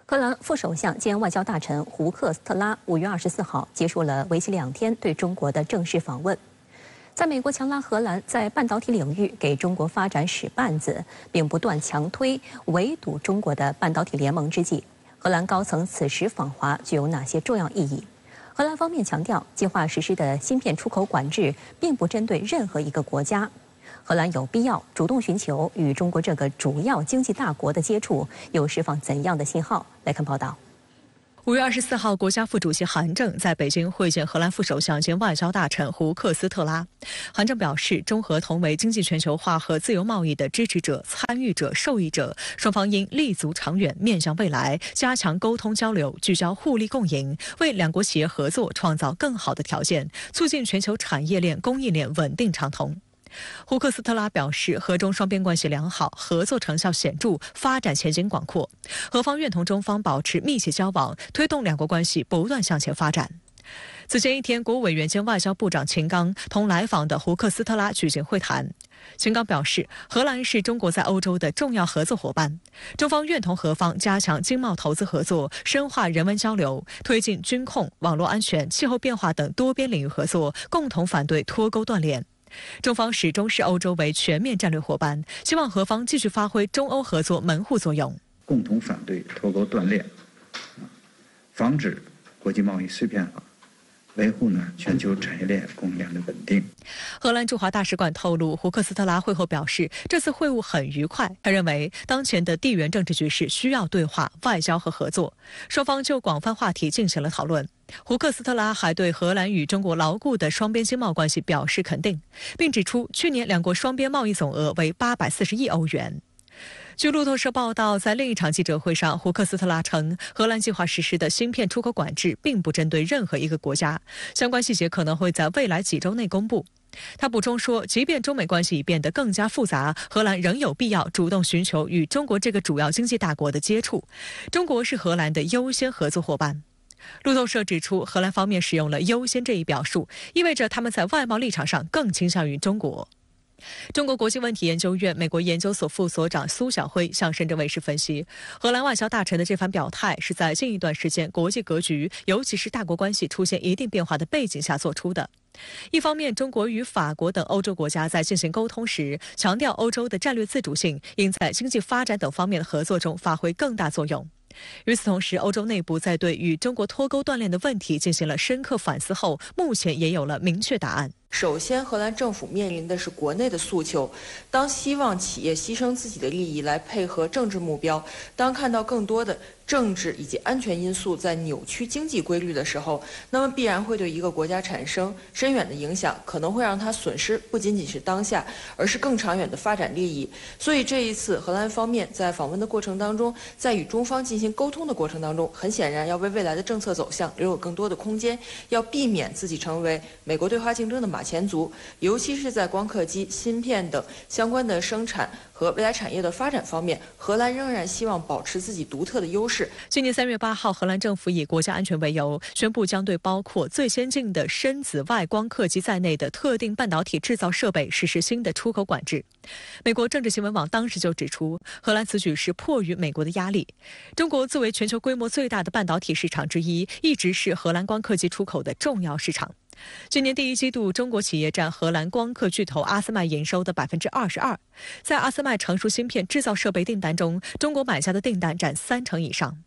荷兰副首相兼外交大臣胡克斯特拉5月24号结束了为期2天对中国的正式访问。在美国强拉荷兰在半导体领域给中国发展使绊子，并不断强推围堵中国的半导体联盟之际，荷兰高层此时访华具有哪些重要意义？荷兰方面强调，计划实施的芯片出口管制并不针对任何一个国家。荷兰有必要主动寻求与中国这个主要经济大国的接触，又释放怎样的信号？来看报道。5月24号，国家副主席韩正在北京会见荷兰副首相兼外交大臣胡克斯特拉。韩正表示，中荷同为经济全球化和自由贸易的支持者、参与者、受益者，双方应立足长远，面向未来，加强沟通交流，聚焦互利共赢，为两国企业合作创造更好的条件，促进全球产业链、供应链稳定畅通。胡克斯特拉表示，荷中双边关系良好，合作成效显著，发展前景广阔。荷方愿同中方保持密切交往，推动两国关系不断向前发展。此前一天，国务委员兼外交部长秦刚同来访的胡克斯特拉举行会谈。秦刚表示，荷兰是中国在欧洲的重要合作伙伴，中方愿同荷方加强经贸投资合作，深化人文交流，推进军控、网络安全、气候变化等多边领域合作，共同反对脱钩断链。中方始终视欧洲为全面战略伙伴，希望荷方继续发挥中欧合作门户作用，共同反对脱钩断链，防止国际贸易碎片化，维护全球产业链供应链的稳定。荷兰驻华大使馆透露，胡克斯特拉会后表示，这次会晤很愉快。他认为，当前的地缘政治局势需要对话、外交和合作，双方就广泛话题进行了讨论。胡克斯特拉还对荷兰与中国牢固的双边经贸关系表示肯定，并指出，去年两国双边贸易总额为840亿欧元。据路透社报道，在另一场记者会上，胡克斯特拉称，荷兰计划实施的芯片出口管制并不针对任何一个国家，相关细节可能会在未来几周内公布。他补充说，即便中美关系已变得更加复杂，荷兰仍有必要主动寻求与中国这个主要经济大国的接触。中国是荷兰的优先合作伙伴。路透社指出，荷兰方面使用了优先这一表述，意味着他们在外贸立场上更倾向于中国。中国国际问题研究院美国研究所副所长苏晓辉向深圳卫视分析，荷兰外交大臣的这番表态是在近一段时间国际格局，尤其是大国关系出现一定变化的背景下做出的。一方面，中国与法国等欧洲国家在进行沟通时，强调欧洲的战略自主性应在经济发展等方面的合作中发挥更大作用。与此同时，欧洲内部在对与中国脱钩断链的问题进行了深刻反思后，目前也有了明确答案。首先，荷兰政府面临的是国内的诉求。当希望企业牺牲自己的利益来配合政治目标，当看到更多的政治以及安全因素在扭曲经济规律的时候，那么必然会对一个国家产生深远的影响，可能会让它损失不仅仅是当下，而是更长远的发展利益。所以这一次，荷兰方面在访问的过程当中，在与中方进行沟通的过程当中，很显然要为未来的政策走向留有更多的空间，要避免自己成为美国对华竞争的马前卒，尤其是在光刻机、芯片等相关的生产和未来产业的发展方面，荷兰仍然希望保持自己独特的优势。今年3月8号，荷兰政府以国家安全为由，宣布将对包括最先进的深紫外光刻机在内的特定半导体制造设备实施新的出口管制。美国政治新闻网当时就指出，荷兰此举是迫于美国的压力。中国作为全球规模最大的半导体市场之一，一直是荷兰光刻机出口的重要市场。今年第一季度，中国企业占荷兰光刻巨头阿斯麦营收的22%。在阿斯麦成熟芯片制造设备订单中，中国买下的订单占30%以上。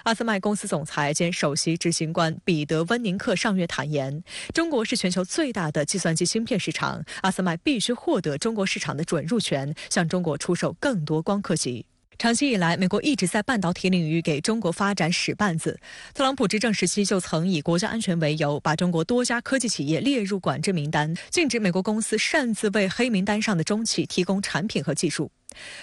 阿斯麦公司总裁兼首席执行官彼得·温宁克上月坦言，中国是全球最大的计算机芯片市场，阿斯麦必须获得中国市场的准入权，向中国出售更多光刻机。长期以来，美国一直在半导体领域给中国发展使绊子。特朗普执政时期就曾以国家安全为由，把中国多家科技企业列入管制名单，禁止美国公司擅自为黑名单上的中企提供产品和技术。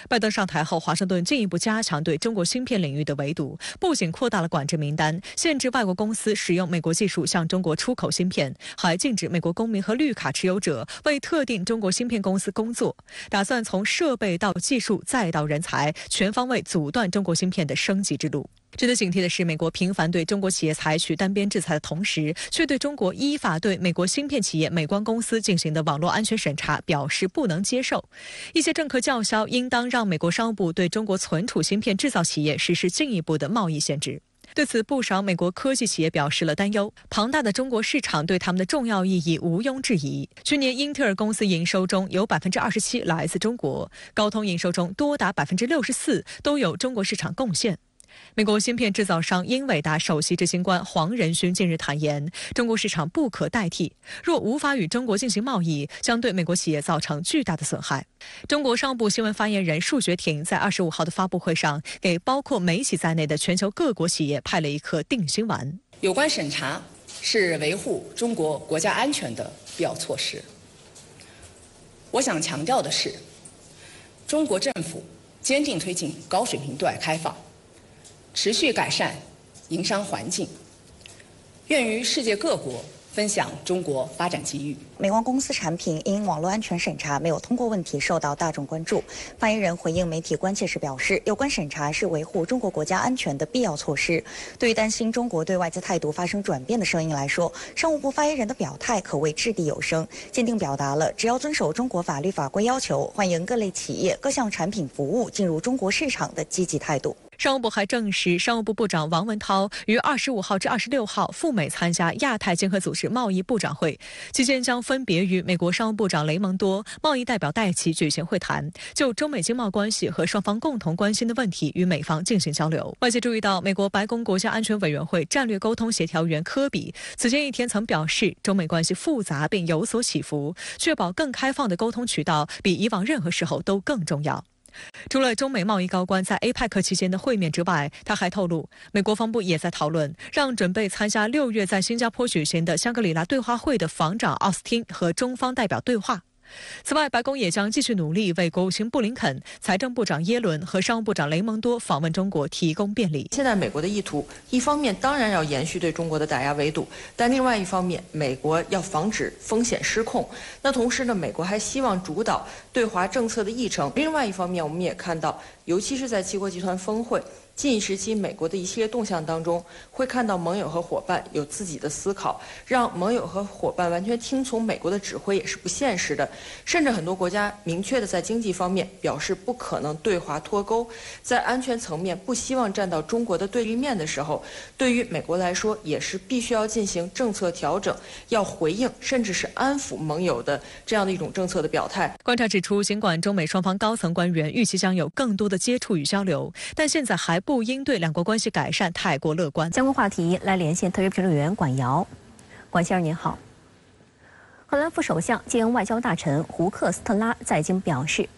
拜登上台后，华盛顿进一步加强对中国芯片领域的围堵，不仅扩大了管制名单，限制外国公司使用美国技术向中国出口芯片，还禁止美国公民和绿卡持有者为特定中国芯片公司工作，打算从设备到技术再到人才，全方位阻断中国芯片的升级之路。值得警惕的是，美国频繁对中国企业采取单边制裁的同时，却对中国依法对美国芯片企业美光公司进行的网络安全审查表示不能接受。一些政客叫嚣，应当让美国商务部对中国存储芯片制造企业实施进一步的贸易限制。对此，不少美国科技企业表示了担忧。庞大的中国市场对他们的重要意义毋庸置疑。去年，英特尔公司营收中有27%来自中国，高通营收中多达64%都有中国市场贡献。美国芯片制造商英伟达首席执行官黄仁勋近日坦言，中国市场不可代替，若无法与中国进行贸易，将对美国企业造成巨大的损害。中国商务部新闻发言人束学庭在25号的发布会上，给包括美企在内的全球各国企业派了一颗定心丸。有关审查是维护中国国家安全的必要措施。我想强调的是，中国政府坚定推进高水平对外开放，持续改善营商环境，愿与世界各国分享中国发展机遇。美光公司产品因网络安全审查没有通过问题受到大众关注。发言人回应媒体关切时表示，有关审查是维护中国国家安全的必要措施。对于担心中国对外资态度发生转变的声音来说，商务部发言人的表态可谓掷地有声，坚定表达了只要遵守中国法律法规要求，欢迎各类企业、各项产品服务进入中国市场的积极态度。商务部还证实，商务部部长王文涛于25号至26号赴美参加亚太经合组织贸易部长会，期间将分别与美国商务部长雷蒙多、贸易代表戴奇举行会谈，就中美经贸关系和双方共同关心的问题与美方进行交流。外界注意到，美国白宫国家安全委员会战略沟通协调员科比此前一天曾表示，中美关系复杂并有所起伏，确保更开放的沟通渠道比以往任何时候都更重要。除了中美贸易高官在 APEC 期间的会面之外，他还透露，美国方部也在讨论让准备参加6月在新加坡举行的香格里拉对话会的防长奥斯汀和中方代表对话。此外，白宫也将继续努力为国务卿布林肯、财政部长耶伦和商务部长雷蒙多访问中国提供便利。现在美国的意图，一方面当然要延续对中国的打压围堵，但另外一方面，美国要防止风险失控。那同时呢，美国还希望主导对华政策的议程。另外一方面，我们也看到，尤其是在七国集团峰会近一时期美国的一系列动向当中，会看到盟友和伙伴有自己的思考，让盟友和伙伴完全听从美国的指挥也是不现实的。甚至很多国家明确的在经济方面表示不可能对华脱钩，在安全层面不希望站到中国的对立面的时候，对于美国来说也是必须要进行政策调整，要回应甚至是安抚盟友的这样的一种政策的表态。观察指出，尽管中美双方高层官员预期将有更多的接触与交流，但现在还不应对两国关系改善太过乐观。相关话题来连线特约评论员管瑶。管先生您好。荷兰副首相兼外交大臣胡克斯特拉在京表示，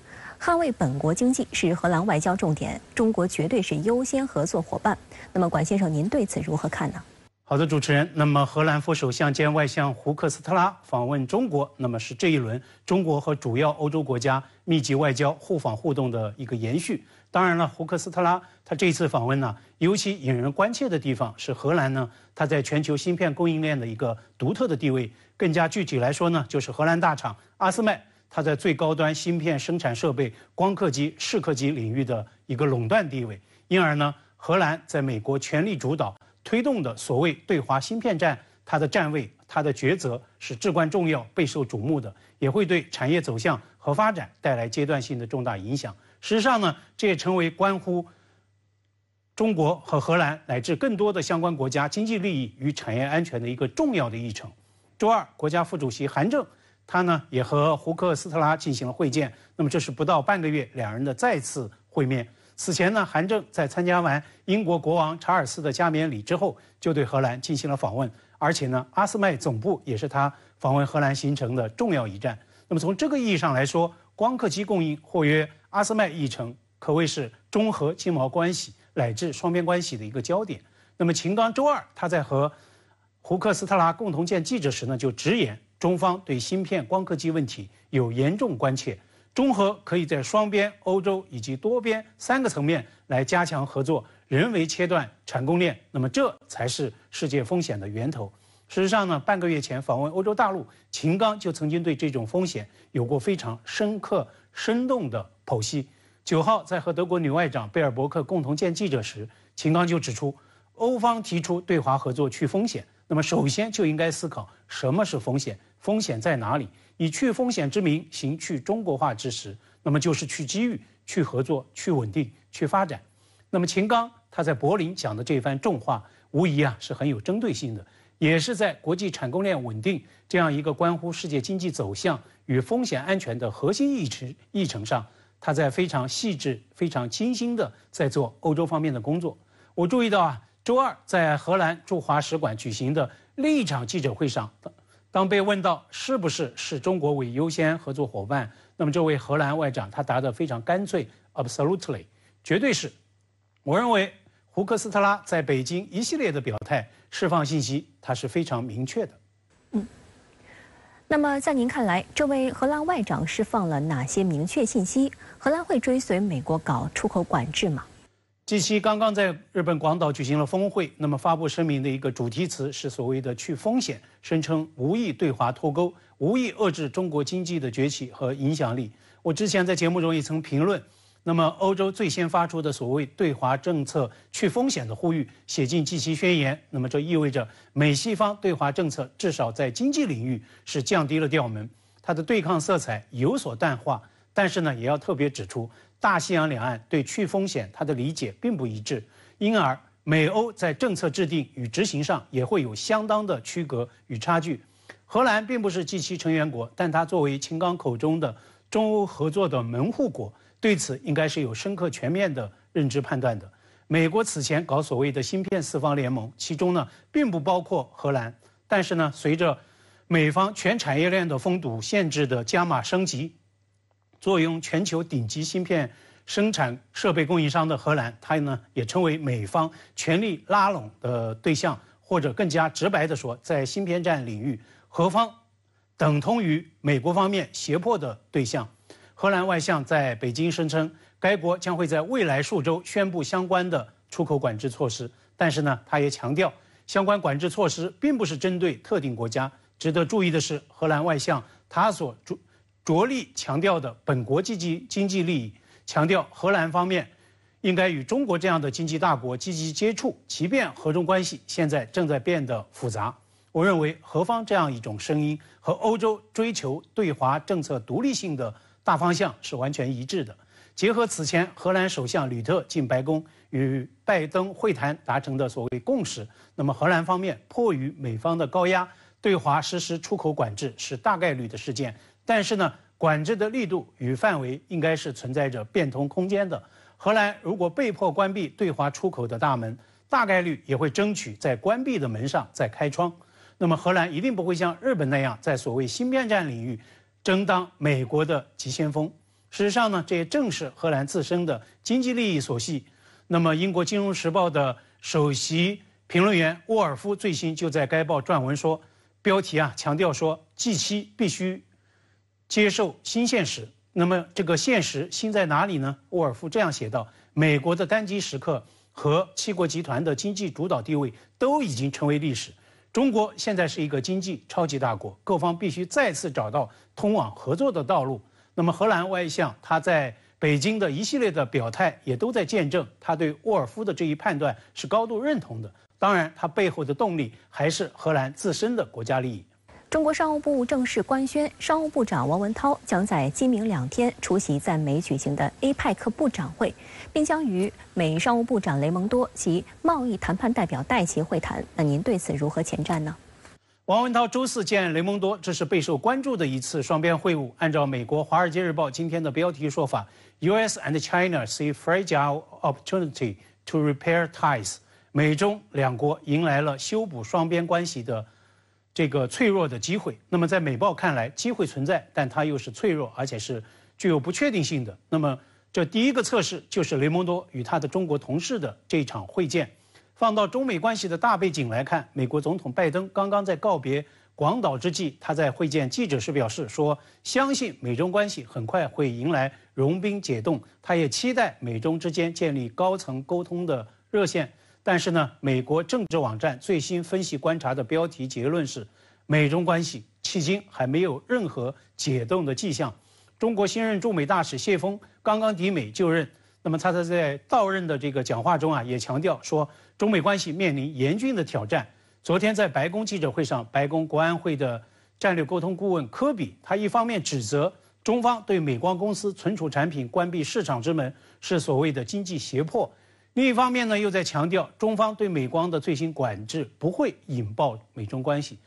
捍卫本国经济是荷兰外交重点，中国绝对是优先合作伙伴。那么管先生您对此如何看呢？好的，主持人。那么荷兰副首相兼外相胡克斯特拉访问中国，那么是这一轮中国和主要欧洲国家密集外交互访互动的一个延续。当然了，胡克斯特拉他这次访问呢，尤其引人关切的地方是荷兰呢，它在全球芯片供应链的一个独特的地位。更加具体来说呢，就是荷兰大厂阿斯麦，它在最高端芯片生产设备、光刻机、视刻机领域的一个垄断地位。因而呢，荷兰在美国全力主导推动的所谓对华芯片战，它的站位、它的抉择是至关重要、备受瞩目的，也会对产业走向和发展带来阶段性的重大影响。事实上呢，这也成为关乎中国和荷兰乃至更多的相关国家经济利益与产业安全的一个重要的议程。周二，国家副主席韩正他呢也和胡克斯特拉进行了会见，那么这是不到半个月两人的再次会面。此前呢，韩正在参加完英国国王查尔斯的加冕礼之后，就对荷兰进行了访问，而且呢，阿斯麦总部也是他访问荷兰行程的重要一站。那么从这个意义上来说，光刻机供应或曰阿斯麦议程可谓是中荷经贸关系乃至双边关系的一个焦点。那么秦刚周二他在和胡克斯特拉共同见记者时呢，就直言中方对芯片光刻机问题有严重关切，中荷可以在双边、欧洲以及多边3个层面来加强合作，人为切断产供链，那么这才是世界风险的源头。事实上呢，半个月前访问欧洲大陆，秦刚就曾经对这种风险有过非常深刻、生动的剖析。9号在和德国女外长贝尔伯克共同见记者时，秦刚就指出，欧方提出对华合作去风险，那么首先就应该思考什么是风险，风险在哪里？以去风险之名行去中国化之实，那么就是去机遇、去合作、去稳定、去发展。那么秦刚他在柏林讲的这番重话，无疑是很有针对性的，也是在国际产供链稳定这样一个关乎世界经济走向与风险安全的核心议程上，他在非常细致、非常精心的在做欧洲方面的工作。我注意到周二在荷兰驻华使馆举行的另一场记者会上，当被问到是不是视中国为优先合作伙伴，那么这位荷兰外长他答得非常干脆 ，absolutely， 绝对是。我认为胡克斯特拉在北京一系列的表态释放信息，他是非常明确的。那么在您看来，这位荷兰外长释放了哪些明确信息？荷兰会追随美国搞出口管制吗？G7刚刚在日本广岛举行了峰会，那么发布声明的一个主题词是所谓的去风险，声称无意对华脱钩，无意遏制中国经济的崛起和影响力。我之前在节目中也曾评论，那么欧洲最先发出的所谓对华政策去风险的呼吁写进G7宣言，那么这意味着美西方对华政策至少在经济领域是降低了调门，它的对抗色彩有所淡化。但是呢，也要特别指出，大西洋两岸对去风险它的理解并不一致，因而美欧在政策制定与执行上也会有相当的区隔与差距。荷兰并不是G7成员国，但它作为秦刚口中的中欧合作的门户国，对此应该是有深刻全面的认知判断的。美国此前搞所谓的芯片四方联盟，其中呢并不包括荷兰，但是呢，随着美方全产业链的封堵限制的加码升级，作用全球顶级芯片生产设备供应商的荷兰，它呢也成为美方全力拉拢的对象，或者更加直白地说，在芯片战领域，荷方等同于美国方面胁迫的对象。荷兰外相在北京声称，该国将会在未来数周宣布相关的出口管制措施，但是呢，他也强调，相关管制措施并不是针对特定国家。值得注意的是，荷兰外相他所着力强调的本国经济利益，强调荷兰方面应该与中国这样的经济大国积极接触，即便荷中关系现在正在变得复杂。我认为荷方这样一种声音和欧洲追求对华政策独立性的大方向是完全一致的。结合此前荷兰首相吕特进白宫与拜登会谈达成的所谓共识，那么荷兰方面迫于美方的高压，对华实施出口管制是大概率的事件。但是呢，管制的力度与范围应该是存在着变通空间的。荷兰如果被迫关闭对华出口的大门，大概率也会争取在关闭的门上再开窗。那么荷兰一定不会像日本那样在所谓芯片战领域争当美国的急先锋。事实上呢，这也正是荷兰自身的经济利益所系。那么英国金融时报的首席评论员沃尔夫最新就在该报撰文说，标题强调说 G7 必须接受新现实。那么这个现实新在哪里呢？沃尔夫这样写道，美国的单机时刻和七国集团的经济主导地位都已经成为历史，中国现在是一个经济超级大国，各方必须再次找到通往合作的道路。那么荷兰外相他在北京的一系列的表态也都在见证他对沃尔夫的这一判断是高度认同的。当然他背后的动力还是荷兰自身的国家利益。中国商务部正式官宣，商务部长王文涛将在今明2天出席在美举行的 APEC 部长会，并将与美商务部长雷蒙多及贸易谈判代表戴奇会谈。那您对此如何前瞻呢？王文涛周四见雷蒙多，这是备受关注的一次双边会晤。按照美国《华尔街日报》今天的标题说法 ，U.S. and China see fragile opportunity to repair ties。美中两国迎来了修补双边关系的这个脆弱的机会。那么在美报看来，机会存在，但它又是脆弱，而且是具有不确定性的。那么这第一个测试就是雷蒙多与他的中国同事的这场会见。放到中美关系的大背景来看，美国总统拜登刚刚在告别广岛之际，他在会见记者时表示说，相信美中关系很快会迎来融冰解冻，他也期待美中之间建立高层沟通的热线。但是呢，美国政治网站最新分析观察的标题结论是，美中关系迄今还没有任何解冻的迹象。中国新任驻美大使谢锋刚刚抵美就任，那么他在到任的这个讲话中啊，也强调说，中美关系面临严峻的挑战。昨天在白宫记者会上，白宫国安会的战略沟通顾问科比，他一方面指责中方对美光公司存储产品关闭市场之门是所谓的经济胁迫，另一方面呢，又在强调中方对美光的最新管制不会引爆美中关系。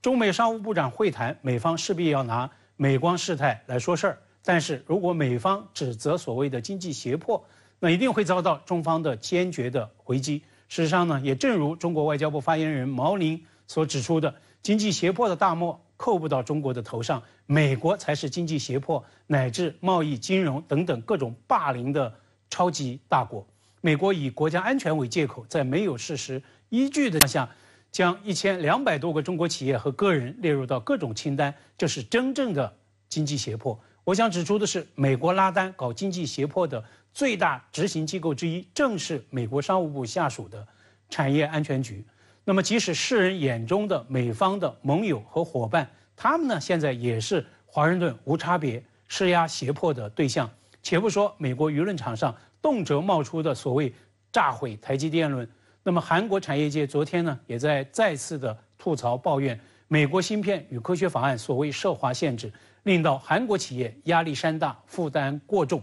中美商务部长会谈，美方势必要拿美光事态来说事儿。但是如果美方指责所谓的经济胁迫，那一定会遭到中方的坚决的回击。事实上呢，也正如中国外交部发言人毛宁所指出的，经济胁迫的大幕扣不到中国的头上，美国才是经济胁迫乃至贸易、金融等等各种霸凌的超级大国。美国以国家安全为借口，在没有事实依据的情况下，将1200多个中国企业和个人列入到各种清单，这是真正的经济胁迫。我想指出的是，美国拉单搞经济胁迫的最大执行机构之一，正是美国商务部下属的产业安全局。那么，即使世人眼中的美方的盟友和伙伴，他们呢现在也是华盛顿无差别施压胁迫的对象。且不说美国舆论场上动辄冒出的所谓炸毁台积电论，那么韩国产业界昨天呢也在再次的吐槽抱怨美国芯片与科学法案所谓涉华限制，令到韩国企业压力山大，负担过重。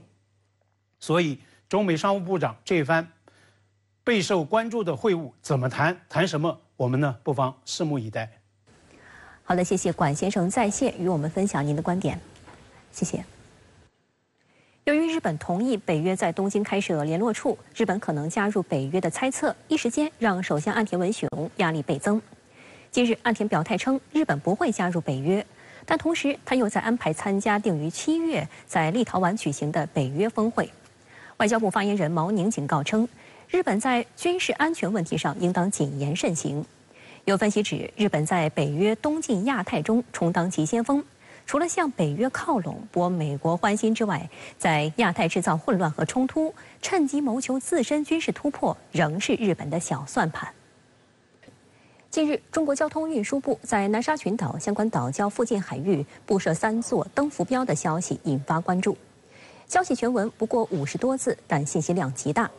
所以中美商务部长这番备受关注的会晤怎么谈，谈什么，我们呢不妨拭目以待。好的，谢谢管先生在线与我们分享您的观点，谢谢。由于日本同意北约在东京开设联络处，日本可能加入北约的猜测，一时间让首相岸田文雄压力倍增。近日，岸田表态称日本不会加入北约，但同时他又在安排参加定于7月在立陶宛举行的北约峰会。外交部发言人毛宁警告称，日本在军事安全问题上应当谨言慎行。有分析指，日本在北约东进亚太中充当急先锋，除了向北约靠拢博美国欢心之外，在亚太制造混乱和冲突，趁机谋求自身军事突破，仍是日本的小算盘。近日，中国交通运输部在南沙群岛相关岛礁附近海域布设3座灯浮标的消息引发关注。消息全文不过50多字，但信息量极大。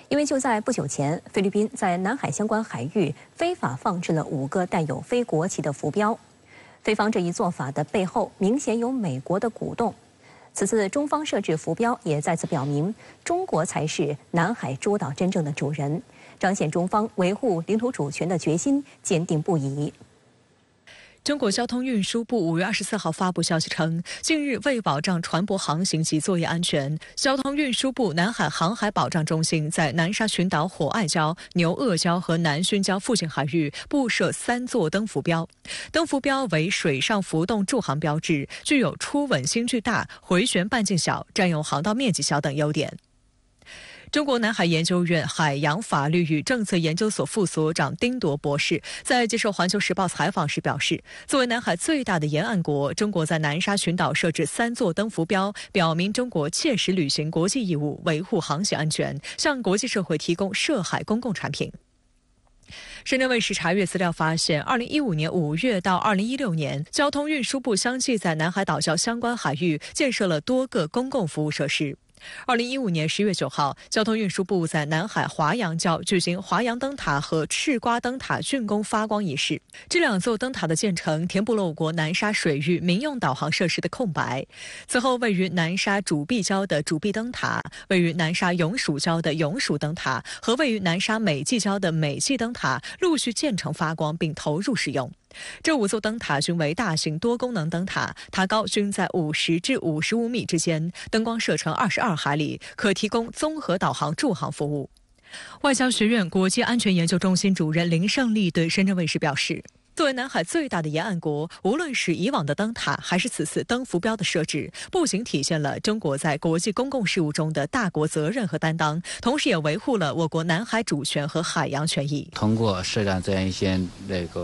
因为就在不久前，菲律宾在南海相关海域非法放置了5个带有非国旗的浮标。菲方这一做法的背后，明显有美国的鼓动。此次中方设置浮标，也再次表明中国才是南海诸岛真正的主人，彰显中方维护领土主权的决心坚定不移。中国交通运输部5月24号发布消息称，近日为保障船舶航行及作业安全，交通运输部南海航海保障中心在南沙群岛火爱礁、牛轭礁和南薰礁附近海域布设3座灯浮标。灯浮标为水上浮动驻航标志，具有出稳心距大、回旋半径小、占用航道面积小等优点。中国南海研究院海洋法律与政策研究所副所长丁铎博士在接受《环球时报》采访时表示，作为南海最大的沿岸国，中国在南沙群岛设置3座灯浮标，表明中国切实履行国际义务，维护航行安全，向国际社会提供涉海公共产品。深圳卫视查阅资料发现，2015年5月到2016年，交通运输部相继在南海岛礁相关海域建设了多个公共服务设施。2015年10月9号，交通运输部在南海华阳礁举行华阳灯塔和赤瓜灯塔竣工发光仪式。这2座灯塔的建成填补了我国南沙水域民用导航设施的空白。此后，位于南沙主碧礁的主碧灯塔、位于南沙永暑礁的永暑灯塔和位于南沙美济礁的美济灯塔陆续建成发光并投入使用。这5座灯塔均为大型多功能灯塔，塔高均在50至55米之间，灯光射程22海里，可提供综合导航驻航服务。外交学院国际安全研究中心主任林胜利对深圳卫视表示，作为南海最大的沿岸国，无论是以往的灯塔还是此次灯浮标的设置，不仅体现了中国在国际公共事务中的大国责任和担当，同时也维护了我国南海主权和海洋权益。通过设置这样一些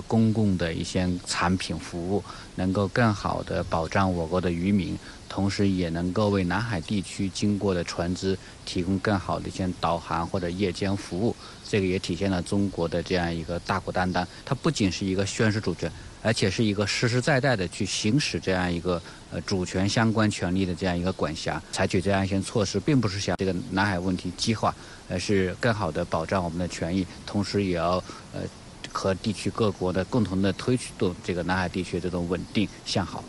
公共的一些产品服务，能够更好的保障我国的渔民，同时也能够为南海地区经过的船只提供更好的一些导航或者夜间服务，这个也体现了中国的这样一个大国担当。它不仅是一个宣示主权，而且是一个实实在在的去行使这样一个主权相关权利的这样一个管辖。采取这样一些措施，并不是想这个南海问题激化，而是更好的保障我们的权益，同时也要和地区各国的共同的推动这个南海地区这种稳定向好。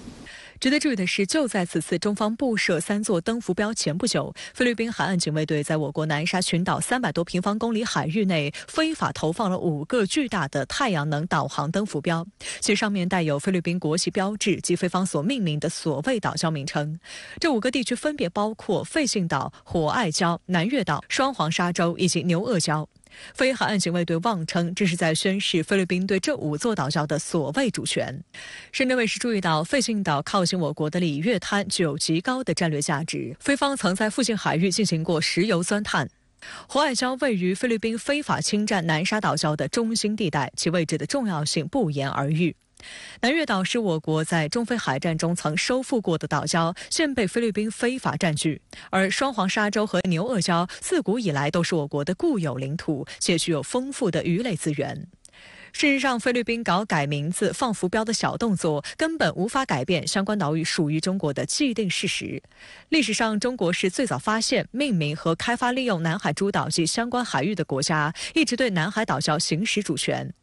值得注意的是，就在此次中方布设3座登浮标前不久，菲律宾海岸警卫队在我国南沙群岛300多平方公里海域内非法投放了5个巨大的太阳能导航灯浮标，其上面带有菲律宾国旗标志及菲方所命名的所谓岛礁名称。这5个地区分别包括费信岛、火爱礁、南越岛、双黄沙洲以及牛轭礁。菲海岸警卫队妄称这是在宣示菲律宾对这5座岛礁的所谓主权。深圳卫视注意到，费信岛靠近我国的里约滩具有极高的战略价值，菲方曾在附近海域进行过石油钻探。火爱礁位于菲律宾非法侵占南沙岛礁的中心地带，其位置的重要性不言而喻。南越岛是我国在中菲海战中曾收复过的岛礁，现被菲律宾非法占据。而双黄沙洲和牛轭礁自古以来都是我国的固有领土，且具有丰富的鱼类资源。事实上，菲律宾搞改名字、放浮标的小动作，根本无法改变相关岛屿属于中国的既定事实。历史上，中国是最早发现、命名和开发利用南海诸岛及相关海域的国家，一直对南海岛礁行使主权。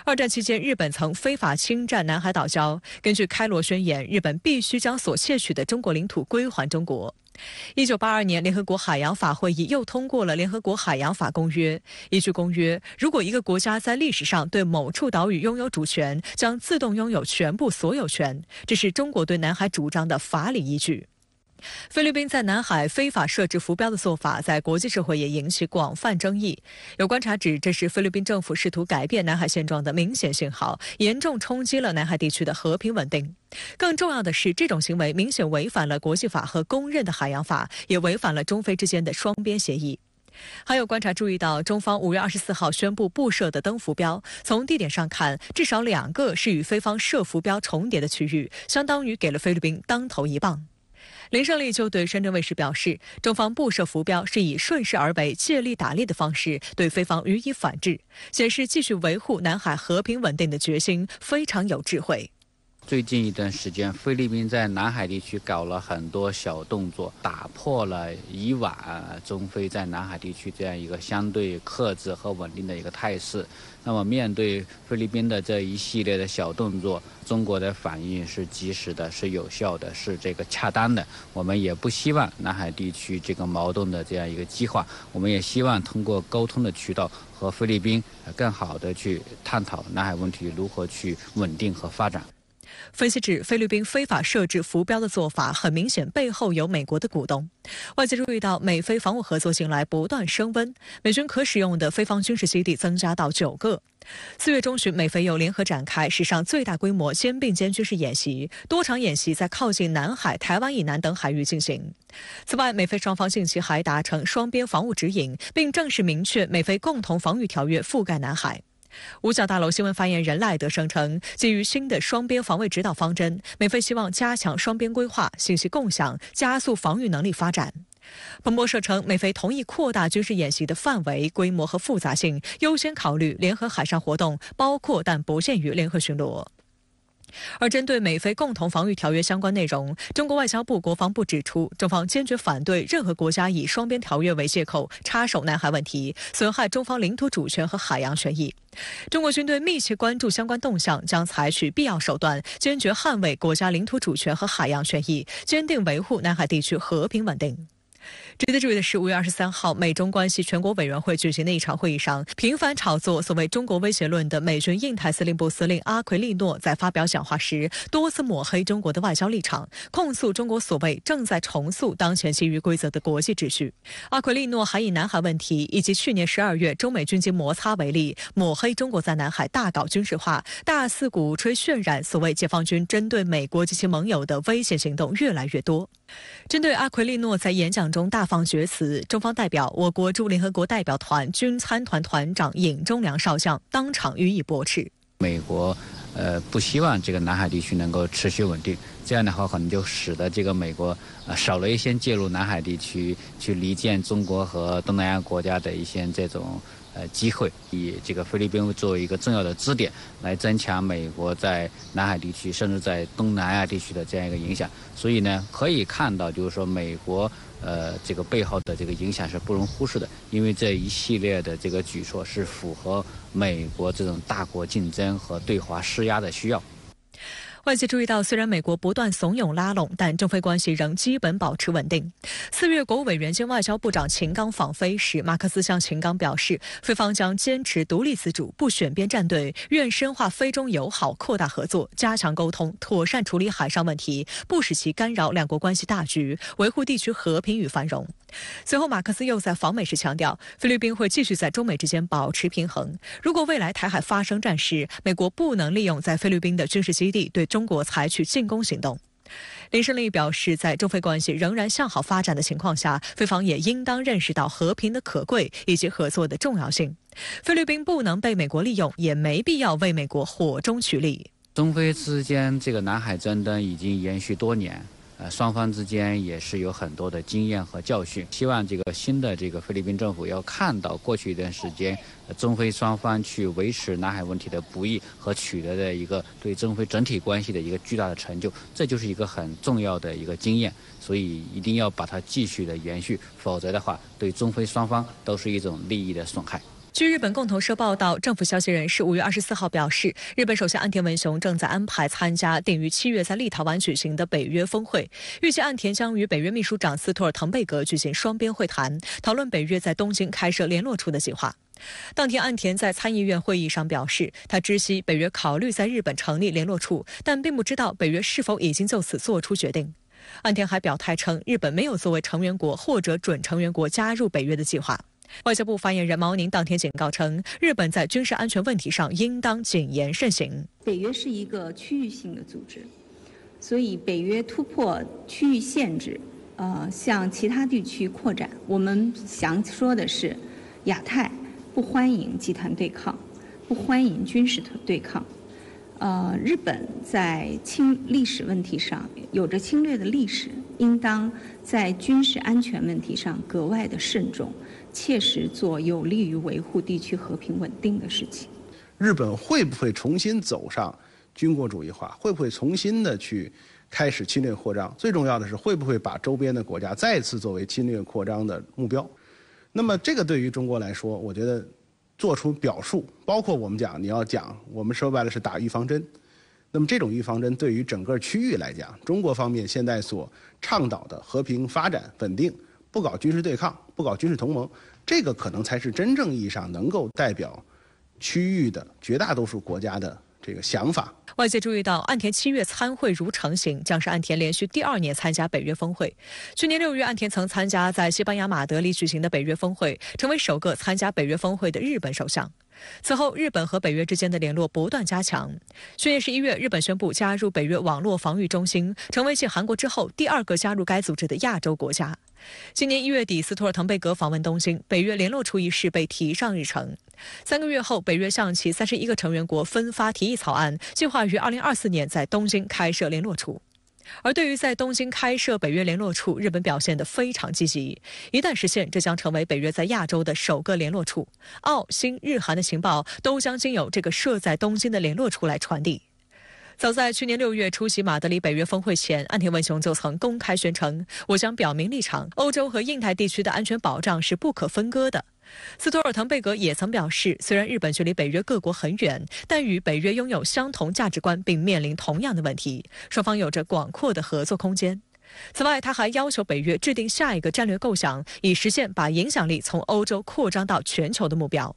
2战期间，日本曾非法侵占南海岛礁，根据开罗宣言，日本必须将所窃取的中国领土归还中国。1982年，联合国海洋法会议又通过了联合国海洋法公约。依据公约，如果一个国家在历史上对某处岛屿拥有主权，将自动拥有全部所有权，这是中国对南海主张的法理依据。菲律宾在南海非法设置浮标的做法，在国际社会也引起广泛争议。有观察指，这是菲律宾政府试图改变南海现状的明显信号，严重冲击了南海地区的和平稳定。更重要的是，这种行为明显违反了国际法和公认的海洋法，也违反了中菲之间的双边协议。还有观察注意到，中方5月24号宣布布设的灯浮标，从地点上看，至少2个是与菲方设浮标重叠的区域，相当于给了菲律宾当头一棒。林胜利就对深圳卫视表示，中方布设浮标是以顺势而为、借力打力的方式对菲方予以反制，显示继续维护南海和平稳定的决心非常有智慧。最近一段时间，菲律宾在南海地区搞了很多小动作，打破了以往中菲在南海地区这样一个相对克制和稳定的一个态势。那么面对菲律宾的这一系列的小动作，中国的反应是及时的、是有效的、是这个恰当的。我们也不希望南海地区这个矛盾的这样一个激化，我们也希望通过沟通的渠道和菲律宾更好的去探讨南海问题如何去稳定和发展。分析指，菲律宾非法设置浮标的做法很明显背后有美国的鼓动。外界注意到，美菲防务合作近来不断升温，美军可使用的菲方军事基地增加到9个。4月中旬，美菲又联合展开史上最大规模肩并肩军事演习，多场演习在靠近南海、台湾以南等海域进行。此外，美菲双方近期还达成双边防务指引，并正式明确美菲共同防御条约覆盖南海。五角大楼新闻发言人赖德声称，基于新的双边防卫指导方针，美菲希望加强双边规划、信息共享，加速防御能力发展。彭博社称，美菲同意扩大军事演习的范围、规模和复杂性，优先考虑联合海上活动，包括但不限于联合巡逻。而针对美菲共同防御条约相关内容，中国外交部、国防部指出，中方坚决反对任何国家以双边条约为借口插手南海问题，损害中方领土主权和海洋权益。中国军队密切关注相关动向，将采取必要手段，坚决捍卫国家领土主权和海洋权益，坚定维护南海地区和平稳定。值得注意的是，5月23号，美中关系全国委员会举行的一场会议上，频繁炒作所谓中国威胁论的美军印太司令部司令阿奎利诺在发表讲话时，多次抹黑中国的外交立场，控诉中国所谓正在重塑当前基于规则的国际秩序。阿奎利诺还以南海问题以及去年12月中美军机摩擦为例，抹黑中国在南海大搞军事化，大肆鼓吹渲染所谓解放军针对美国及其盟友的危险行动越来越多。针对阿奎利诺在演讲中大放厥词，中方代表我国驻联合国代表团军参团团长尹忠良少将当场予以驳斥。美国不希望这个南海地区能够持续稳定，这样的话可能就使得这个美国少了一些介入南海地区去离间中国和东南亚国家的一些这种机会，以这个菲律宾作为一个重要的支点，来增强美国在南海地区甚至在东南亚地区的这样一个影响。所以呢，可以看到就是说美国这个背后的这个影响是不容忽视的，因为这一系列的这个举措是符合美国这种大国竞争和对华施压的需要。外界注意到，虽然美国不断怂恿拉拢，但中菲关系仍基本保持稳定。4月，国务委员兼外交部长秦刚访菲时，马克思向秦刚表示，菲方将坚持独立自主，不选边站队，愿深化菲中友好，扩大合作，加强沟通，妥善处理海上问题，不使其干扰两国关系大局，维护地区和平与繁荣。随后，马克思又在访美时强调，菲律宾会继续在中美之间保持平衡。如果未来台海发生战事，美国不能利用在菲律宾的军事基地对中国采取进攻行动。林胜利表示，在中菲关系仍然向好发展的情况下，菲方也应当认识到和平的可贵以及合作的重要性。菲律宾不能被美国利用，也没必要为美国火中取栗。中菲之间这个南海争端已经延续多年。双方之间也是有很多的经验和教训，希望这个新的这个菲律宾政府要看到过去一段时间中菲双方去维持南海问题的不易和取得的一个对中菲整体关系的一个巨大的成就，这就是一个很重要的一个经验，所以一定要把它继续的延续，否则的话对中菲双方都是一种利益的损害。据日本共同社报道，政府消息人士5月24号表示，日本首相岸田文雄正在安排参加定于7月在立陶宛举行的北约峰会，预计岸田将与北约秘书长斯托尔滕贝格举行双边会谈，讨论北约在东京开设联络处的计划。当天，岸田在参议院会议上表示，他知悉北约考虑在日本成立联络处，但并不知道北约是否已经就此做出决定。岸田还表态称，日本没有作为成员国或者准成员国加入北约的计划。外交部发言人毛宁当天警告称，日本在军事安全问题上应当谨言慎行。北约是一个区域性的组织，所以北约突破区域限制，向其他地区扩展。我们想说的是，亚太不欢迎集团对抗，不欢迎军事对抗。日本在历史问题上有着侵略的历史，应当在军事安全问题上格外的慎重，切实做有利于维护地区和平稳定的事情。日本会不会重新走上军国主义化？会不会重新的去开始侵略扩张？最重要的是，会不会把周边的国家再次作为侵略扩张的目标？那么这个对于中国来说，我觉得做出表述，包括我们讲，你要讲，我们说白了是打预防针。那么这种预防针对于整个区域来讲，中国方面现在所倡导的和平发展、稳定，不搞军事对抗，不搞军事同盟，这个可能才是真正意义上能够代表区域的绝大多数国家的这个想法。外界注意到，岸田7月参会如成型，将是岸田连续第2年参加北约峰会。去年6月，岸田曾参加在西班牙马德里举行的北约峰会，成为首个参加北约峰会的日本首相。此后，日本和北约之间的联络不断加强。去年11月，日本宣布加入北约网络防御中心，成为继韩国之后第2个加入该组织的亚洲国家。今年1月底，斯托尔滕贝格访问东京，北约联络处一事被提上日程。3个月后，北约向其31个成员国分发提议草案，计划于2024年在东京开设联络处。而对于在东京开设北约联络处，日本表现得非常积极。一旦实现，这将成为北约在亚洲的首个联络处。澳、新、日、韩的情报都将经由这个设在东京的联络处来传递。早在去年6月出席马德里北约峰会前，岸田文雄就曾公开宣称，我将表明立场，欧洲和印太地区的安全保障是不可分割的。斯托尔滕贝格也曾表示，虽然日本距离北约各国很远，但与北约拥有相同价值观，并面临同样的问题，双方有着广阔的合作空间。此外，他还要求北约制定下一个战略构想，以实现把影响力从欧洲扩张到全球的目标。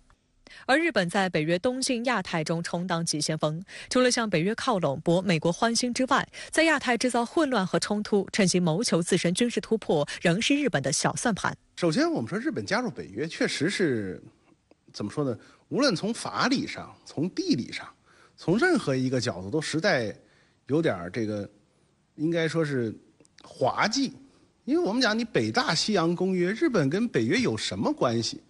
而日本在北约东进亚太中充当急先锋，除了向北约靠拢博美国欢心之外，在亚太制造混乱和冲突，趁机谋求自身军事突破，仍是日本的小算盘。首先，我们说日本加入北约确实是怎么说呢？无论从法理上、从地理上、从任何一个角度，都实在有点这个，应该说是滑稽。因为我们讲你北大西洋公约，日本跟北约有什么关系？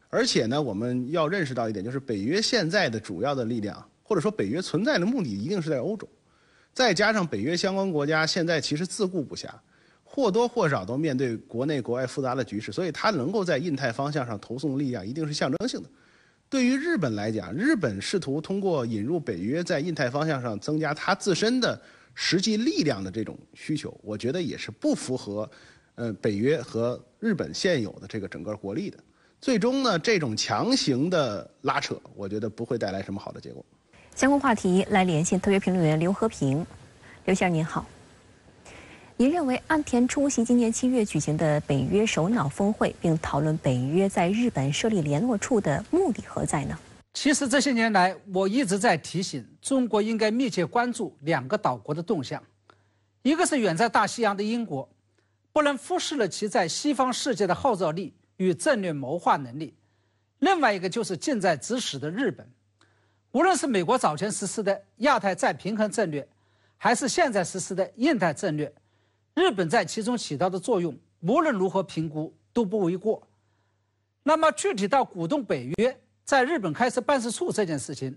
而且呢，我们要认识到一点，就是北约现在的主要的力量，或者说北约存在的目的，一定是在欧洲。再加上北约相关国家现在其实自顾不暇，或多或少都面对国内国外复杂的局势，所以它能够在印太方向上投送力量，一定是象征性的。对于日本来讲，日本试图通过引入北约在印太方向上增加它自身的实际力量的这种需求，我觉得也是不符合北约和日本现有的这个整个国力的。最终呢，这种强行的拉扯，我觉得不会带来什么好的结果。相关话题来连线特约评论员刘和平。刘先生您好，您认为岸田出席今年7月举行的北约首脑峰会，并讨论北约在日本设立联络处的目的何在呢？其实这些年来，我一直在提醒中国应该密切关注2个岛国的动向，一个是远在大西洋的英国，不能忽视了其在西方世界的号召力与战略谋划能力；另外一个就是近在咫尺的日本。无论是美国早前实施的亚太再平衡战略，还是现在实施的印太战略，日本在其中起到的作用，无论如何评估都不为过。那么具体到鼓动北约在日本开设办事处这件事情，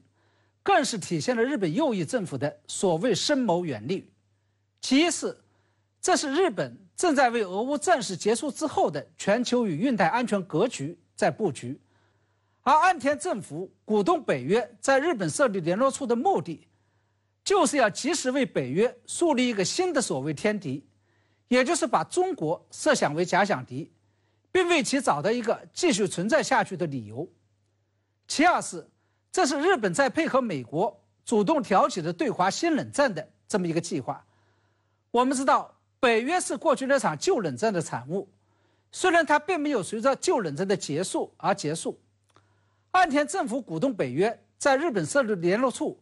更是体现了日本右翼政府的所谓深谋远虑。其一是，这是日本正在为俄乌战事结束之后的全球与印太安全格局在布局，而岸田政府鼓动北约在日本设立联络处的目的，就是要及时为北约树立一个新的所谓天敌，也就是把中国设想为假想敌，并为其找到一个继续存在下去的理由。其二是，这是日本在配合美国主动挑起的对华新冷战的这么一个计划。我们知道，北约是过去那场旧冷战的产物，虽然它并没有随着旧冷战的结束而结束。岸田政府鼓动北约在日本设立联络处，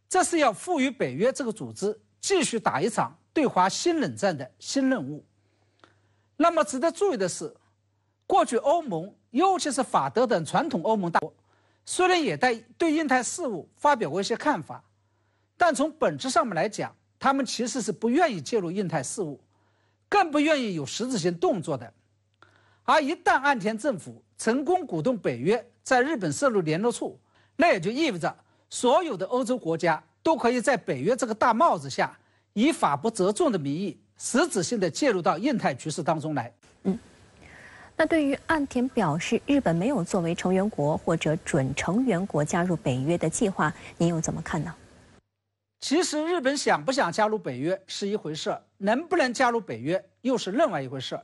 这是要赋予北约这个组织继续打一场对华新冷战的新任务。那么值得注意的是，过去欧盟，尤其是法德等传统欧盟大国，虽然也对印太事务发表过一些看法，但从本质上面来讲，他们其实是不愿意介入印太事务，更不愿意有实质性动作的。而一旦岸田政府成功鼓动北约在日本设立联络处，那也就意味着所有的欧洲国家都可以在北约这个大帽子下，以法不责众的名义，实质性的介入到印太局势当中来。那对于岸田表示日本没有作为成员国或者准成员国加入北约的计划，您又怎么看呢？其实日本想不想加入北约是一回事，能不能加入北约又是另外一回事。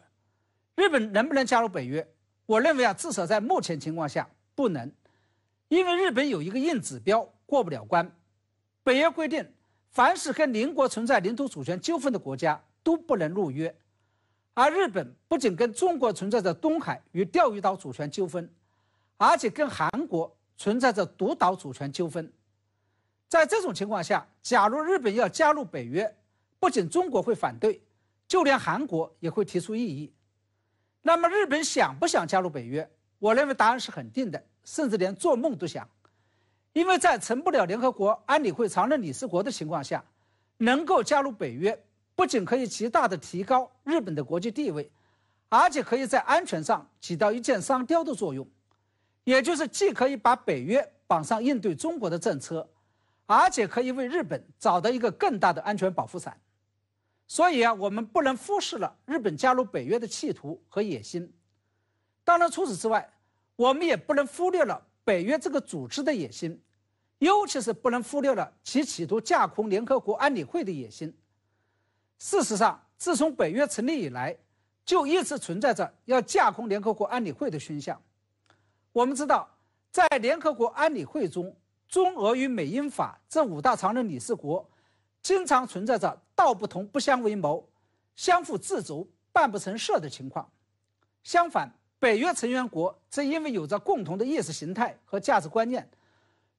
日本能不能加入北约，我认为至少在目前情况下不能，因为日本有一个硬指标过不了关。北约规定，凡是跟邻国存在领土主权纠纷的国家都不能入约，而日本不仅跟中国存在着东海与钓鱼岛主权纠纷，而且跟韩国存在着独岛主权纠纷。在这种情况下，假如日本要加入北约，不仅中国会反对，就连韩国也会提出异议。那么日本想不想加入北约？我认为答案是肯定的，甚至连做梦都想。因为在成不了联合国安理会常任理事国的情况下，能够加入北约，不仅可以极大的提高日本的国际地位，而且可以在安全上起到一箭双雕的作用，也就是既可以把北约绑上应对中国的政策，而且可以为日本找到一个更大的安全保护伞。所以我们不能忽视了日本加入北约的企图和野心。当然除此之外，我们也不能忽略了北约这个组织的野心，尤其是不能忽略了其企图架空联合国安理会的野心。事实上，自从北约成立以来，就一直存在着要架空联合国安理会的倾向。我们知道，在联合国安理会中，中俄与美英法这5大常任理事国经常存在着道不同不相为谋、相互掣肘、办不成事的情况。相反，北约成员国则因为有着共同的意识形态和价值观念，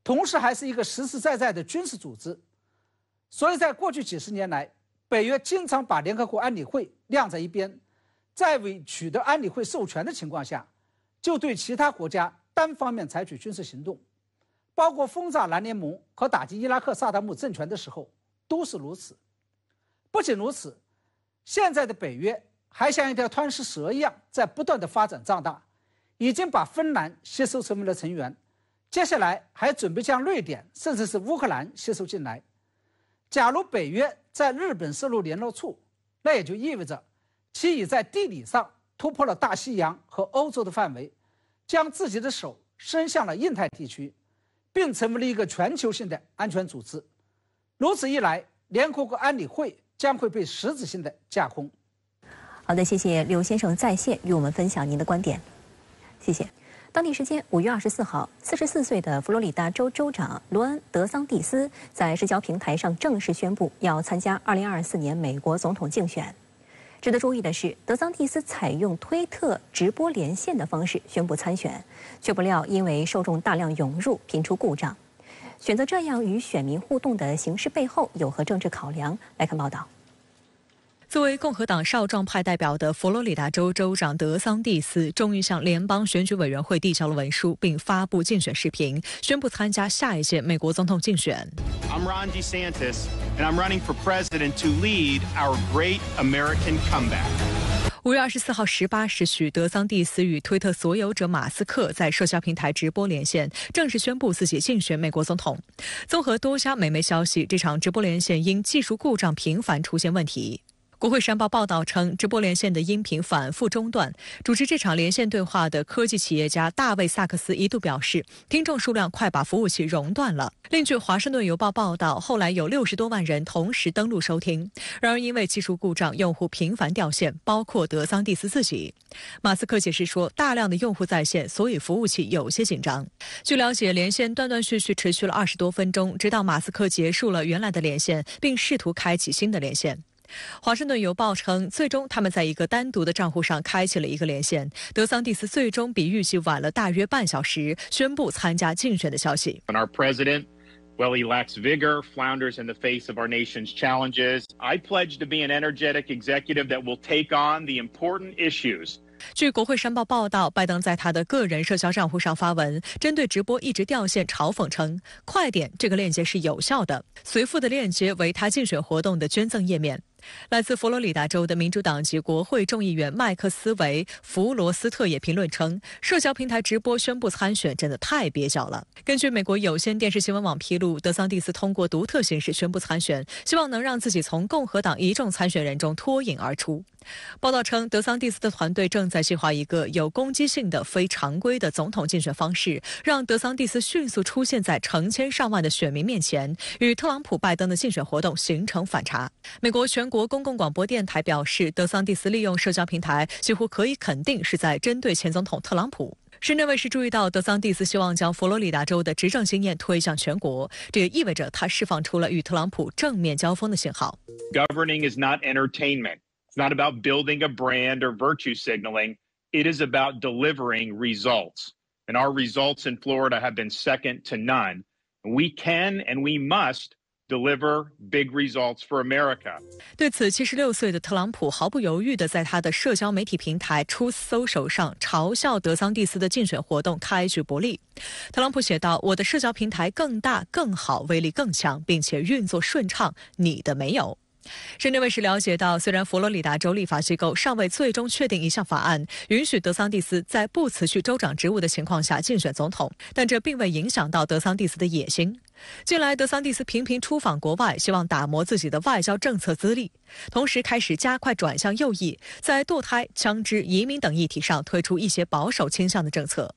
同时还是一个实实在在的军事组织，所以在过去几十年来，北约经常把联合国安理会晾在一边，在未取得安理会授权的情况下，就对其他国家单方面采取军事行动，包括轰炸南联盟和打击伊拉克萨达姆政权的时候都是如此。不仅如此，现在的北约还像一条吞噬蛇一样在不断的发展壮大，已经把芬兰吸收成为了成员，接下来还准备将瑞典甚至是乌克兰吸收进来。假如北约在日本设立联络处，那也就意味着其已在地理上突破了大西洋和欧洲的范围，将自己的手伸向了印太地区，并成为了一个全球性的安全组织。如此一来，联合国安理会将会被实质性的架空。好的，谢谢刘先生在线与我们分享您的观点，谢谢。当地时间5月24号，44岁的佛罗里达州州长罗恩·德桑蒂斯在社交平台上正式宣布要参加2024年美国总统竞选。值得注意的是，德桑蒂斯采用推特直播连线的方式宣布参选，却不料因为受众大量涌入，频出故障。选择这样与选民互动的形式背后有何政治考量？来看报道。作为共和党少壮派代表的佛罗里达州州长德桑蒂斯，终于向联邦选举委员会递交了文书，并发布竞选视频，宣布参加下一届美国总统竞选。I'm Ron DeSantis, and I'm running for president to lead our great American comeback. 5月24号18时许，德桑蒂斯与推特所有者马斯克在社交平台直播连线，正式宣布自己竞选美国总统。综合多家美媒消息，这场直播连线因技术故障频繁出现问题。国会山报报道称，直播连线的音频反复中断。主持这场连线对话的科技企业家大卫·萨克斯一度表示，听众数量快把服务器熔断了。另据《华盛顿邮报》报道，后来有60多万人同时登录收听。然而，因为技术故障，用户频繁掉线，包括德桑蒂斯自己。马斯克解释说，大量的用户在线，所以服务器有些紧张。据了解，连线断断续续持续了20多分钟，直到马斯克结束了原来的连线，并试图开启新的连线。华盛顿邮报称，最终他们在一个单独的账户上开启了一个连线。德桑蒂斯最终比预计晚了大约半小时，宣布参加竞选的消息。Our president, well, he lacks vigor, flounders in the face of our nation's challenges. I pledge to be an energetic executive that will take on the important issues. 据国会山报报道，拜登在他的个人社交账户上发文，针对直播一直掉线嘲讽称：“快点，这个链接是有效的。”随附的链接为他竞选活动的捐赠页面。来自佛罗里达州的民主党籍国会众议员麦克斯韦·弗罗斯特也评论称，社交平台直播宣布参选真的太蹩脚了。根据美国有线电视新闻网披露，德桑蒂斯通过独特形式宣布参选，希望能让自己从共和党一众参选人中脱颖而出。报道称，德桑蒂斯的团队正在计划一个有攻击性的非常规的总统竞选方式，让德桑蒂斯迅速出现在成千上万的选民面前，与特朗普、拜登的竞选活动形成反差。美国全国公共广播电台表示，德桑蒂斯利用社交平台几乎可以肯定是在针对前总统特朗普。深圳卫视注意到，德桑蒂斯希望将佛罗里达州的执政经验推向全国，这也意味着他释放出了与特朗普正面交锋的信号。Governing is not entertainment. It's not about building a brand or virtue signaling. It is about delivering results. And our results in Florida have been second to none. We can and we must deliver big results for America. 对此，76岁的特朗普毫不犹豫地在他的社交媒体平台 Truth Social 上嘲笑德桑蒂斯的竞选活动开局不利。特朗普写道：“我的社交平台更大、更好、威力更强，并且运作顺畅，你的没有。”深圳卫视了解到，虽然佛罗里达州立法机构尚未最终确定一项法案，允许德桑蒂斯在不辞去州长职务的情况下竞选总统，但这并未影响到德桑蒂斯的野心。近来，德桑蒂斯频频出访国外，希望打磨自己的外交政策资历，同时开始加快转向右翼，在堕胎、枪支、移民等议题上推出一些保守倾向的政策。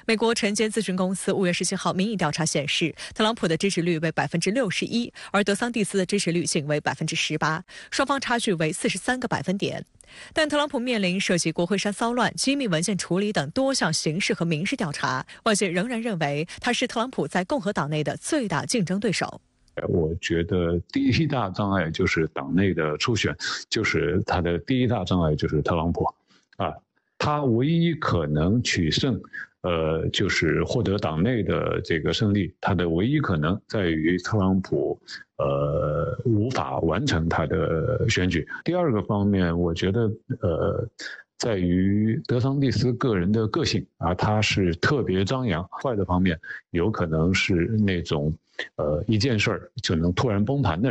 美国晨间咨询公司5月17号民意调查显示，特朗普的支持率为61%，而德桑蒂斯的支持率仅为18%，双方差距为43个百分点。但特朗普面临涉及国会山骚乱、机密文件处理等多项刑事和民事调查，外界仍然认为他是特朗普在共和党内的最大竞争对手。我觉得第一大障碍就是党内的初选，就是他的第一大障碍就是特朗普啊，他唯一可能取胜。就是获得党内的这个胜利，他的唯一可能在于特朗普无法完成他的选举。第二个方面，我觉得在于德桑蒂斯个人的个性啊，他是特别张扬。坏的方面，有可能是那种一件事儿就能突然崩盘的人。